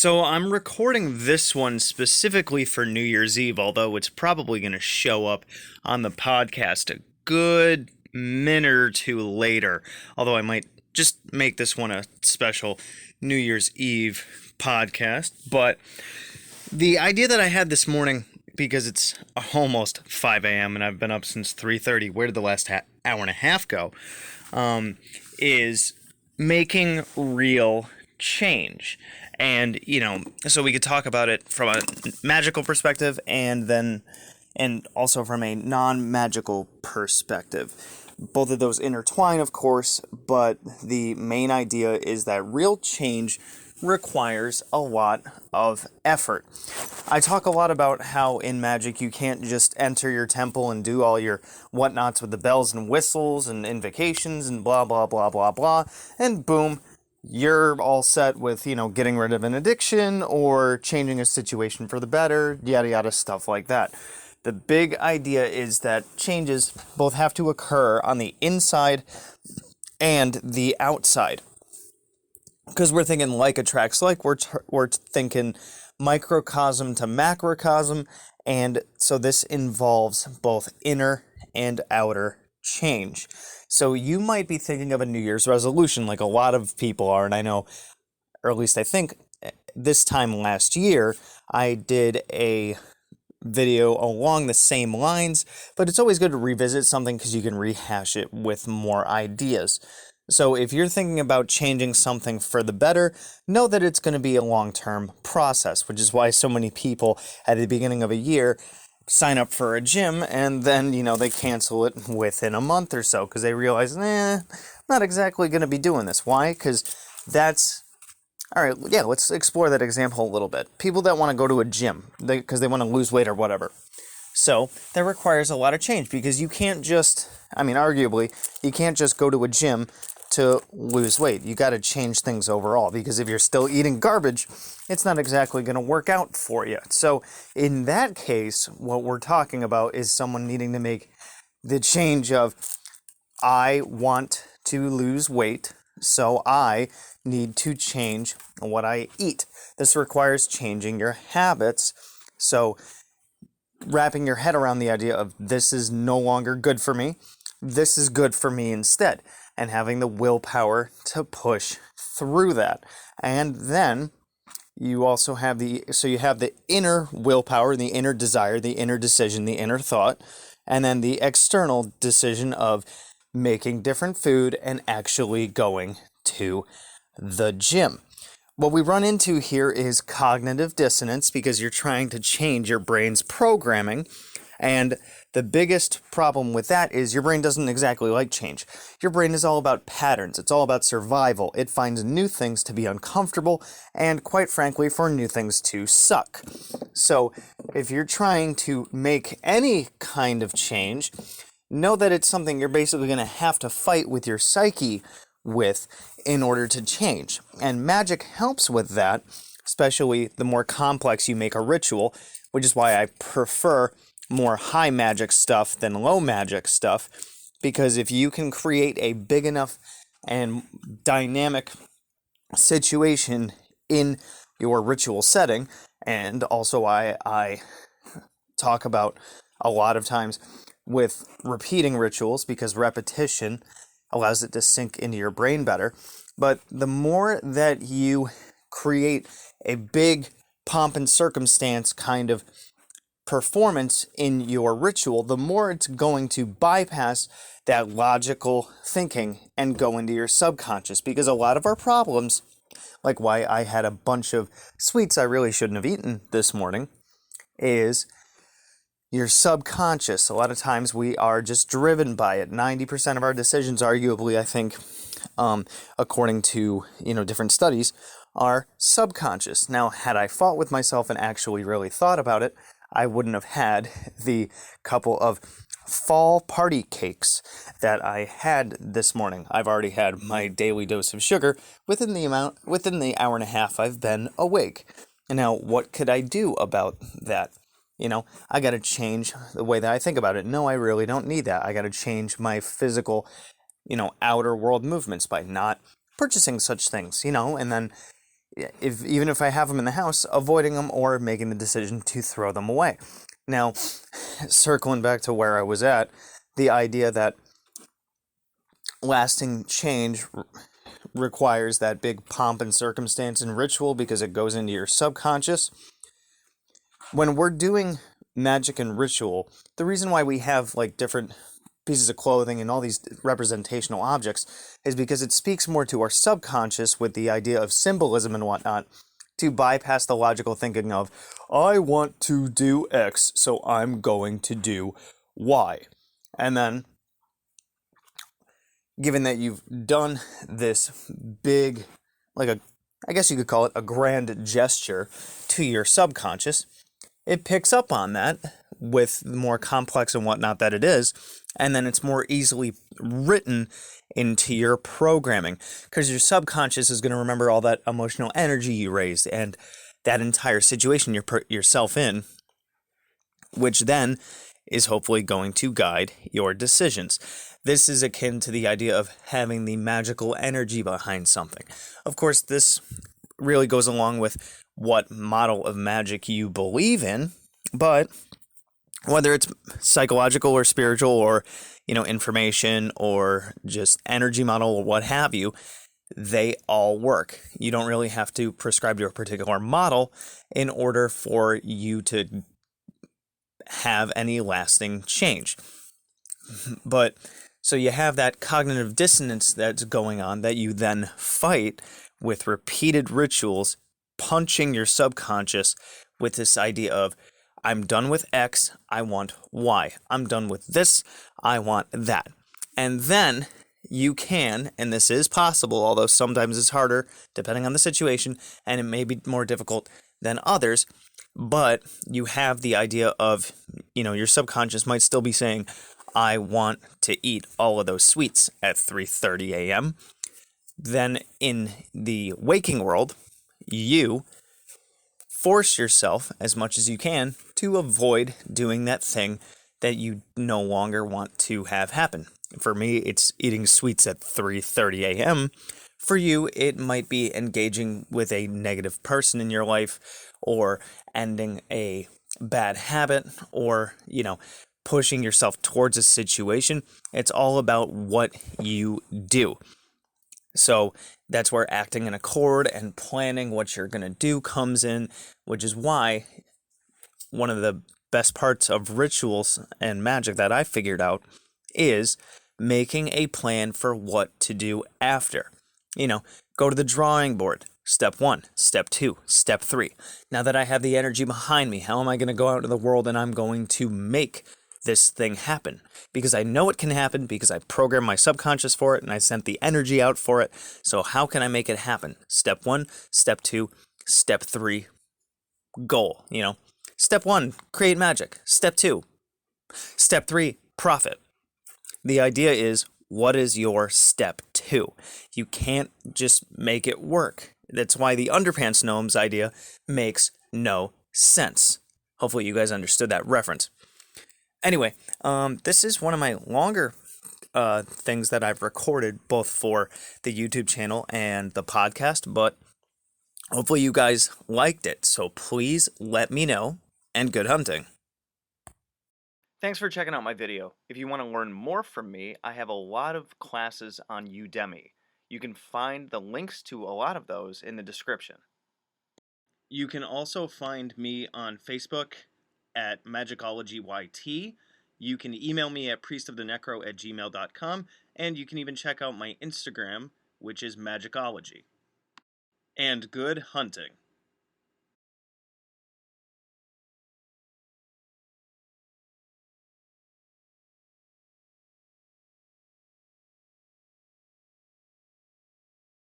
So I'm recording this one specifically for New Year's Eve, although it's probably going to show up on the podcast a good minute or two later. Although I might just make this one a special New Year's Eve podcast. But the idea that I had this morning, because it's almost 5 a.m. and I've been up since 3:30, where did the last hour and a half go, is making real change. And, so we could talk about it from a magical perspective and also from a non-magical perspective. Both of those intertwine, of course, but the main idea is that real change requires a lot of effort. I talk a lot about how in Magic you can't just enter your temple and do all your whatnots with the bells and whistles and invocations and blah, blah, blah, blah, blah, and boom, you're all set with, getting rid of an addiction or changing a situation for the better, yada yada, stuff like that. The big idea is that changes both have to occur on the inside and the outside. Because we're thinking like attracts like, we're thinking microcosm to macrocosm, and so this involves both inner and outer change. So you might be thinking of a New Year's resolution like a lot of people are, and I know, or at least I think this time last year, I did a video along the same lines, but it's always good to revisit something because you can rehash it with more ideas. So if you're thinking about changing something for the better, know that it's going to be a long-term process, which is why so many people at the beginning of a year sign up for a gym and then, they cancel it within a month or so because they realize, I'm not exactly going to be doing this. Why? Because all right, yeah, let's explore that example a little bit. People that want to go to a gym because they want to lose weight or whatever. So that requires a lot of change because you can't just, arguably, you can't just go to a gym to lose weight. You got to change things overall because if you're still eating garbage, it's not exactly going to work out for you. So in that case, what we're talking about is someone needing to make the change of, I want to lose weight, so I need to change what I eat. This requires changing your habits. So wrapping your head around the idea of this is no longer good for me, this is good for me instead, and having the willpower to push through that. And then you also have you have the inner willpower, the inner desire, the inner decision, the inner thought, and then the external decision of making different food and actually going to the gym. What we run into here is cognitive dissonance because you're trying to change your brain's programming, and the biggest problem with that is your brain doesn't exactly like change. Your brain is all about patterns. It's all about survival. It finds new things to be uncomfortable and, quite frankly, for new things to suck. So if you're trying to make any kind of change, know that it's something you're basically going to have to fight with your psyche with in order to change. And magic helps with that, especially the more complex you make a ritual, which is why I prefer more high magic stuff than low magic stuff, because if you can create a big enough and dynamic situation in your ritual setting, and also I talk about a lot of times with repeating rituals because repetition allows it to sink into your brain better. But the more that you create a big pomp and circumstance kind of performance in your ritual, the more it's going to bypass that logical thinking and go into your subconscious. Because a lot of our problems, like why I had a bunch of sweets I really shouldn't have eaten this morning, is your subconscious. A lot of times we are just driven by it. 90% of our decisions, arguably, I think, according to different studies, are subconscious. Now, had I fought with myself and actually really thought about it, I wouldn't have had the couple of fall party cakes that I had this morning. I've already had my daily dose of sugar within the hour and a half I've been awake. And now, what could I do about that? I got to change the way that I think about it. No, I really don't need that. I got to change my physical, outer world movements by not purchasing such things, and then even if I have them in the house, avoiding them or making the decision to throw them away. Now, circling back to where I was at, the idea that lasting change requires that big pomp and circumstance and ritual because it goes into your subconscious. When we're doing magic and ritual, the reason why we have like different pieces of clothing and all these representational objects is because it speaks more to our subconscious with the idea of symbolism and whatnot, to bypass the logical thinking of, I want to do X, so I'm going to do Y. And then, given that you've done this big, I guess you could call it a grand gesture to your subconscious, it picks up on that with the more complex and whatnot that it is, and then it's more easily written into your programming because your subconscious is going to remember all that emotional energy you raised and that entire situation you put yourself in, which then is hopefully going to guide your decisions. This is akin to the idea of having the magical energy behind something. Of course, this really goes along with what model of magic you believe in, but whether it's psychological or spiritual or, information or just energy model or what have you, they all work. You don't really have to prescribe to a particular model in order for you to have any lasting change. But so you have that cognitive dissonance that's going on that you then fight with repeated rituals, punching your subconscious with this idea of, I'm done with X, I want Y. I'm done with this, I want that. And then you can, and this is possible, although sometimes it's harder depending on the situation, and it may be more difficult than others, but you have the idea of, your subconscious might still be saying, I want to eat all of those sweets at 3:30 a.m. Then in the waking world, you force yourself as much as you can to avoid doing that thing that you no longer want to have happen. For me, it's eating sweets at 3:30 a.m. For you, it might be engaging with a negative person in your life or ending a bad habit or, pushing yourself towards a situation. It's all about what you do. So that's where acting in accord and planning what you're going to do comes in, which is why one of the best parts of rituals and magic that I figured out is making a plan for what to do after. Go to the drawing board. Step 1, step 2, step 3. Now that I have the energy behind me, how am I going to go out into the world and I'm going to make this thing happen? Because I know it can happen because I programmed my subconscious for it and I sent the energy out for it. So how can I make it happen? Step 1, step 2, step 3, goal. Step 1, create magic. Step 2, step 3, profit. The idea is, what is your step 2? You can't just make it work. That's why the underpants gnomes idea makes no sense. Hopefully you guys understood that reference. Anyway, this is one of my longer things that I've recorded both for the YouTube channel and the podcast, but hopefully you guys liked it. So please let me know, and good hunting. Thanks for checking out my video. If you want to learn more from me, I have a lot of classes on Udemy. You can find the links to a lot of those in the description. You can also find me on Facebook at Magickology YT. You can email me at priestofthenecro@gmail.com, and you can even check out my Instagram, which is Magickology. And good hunting.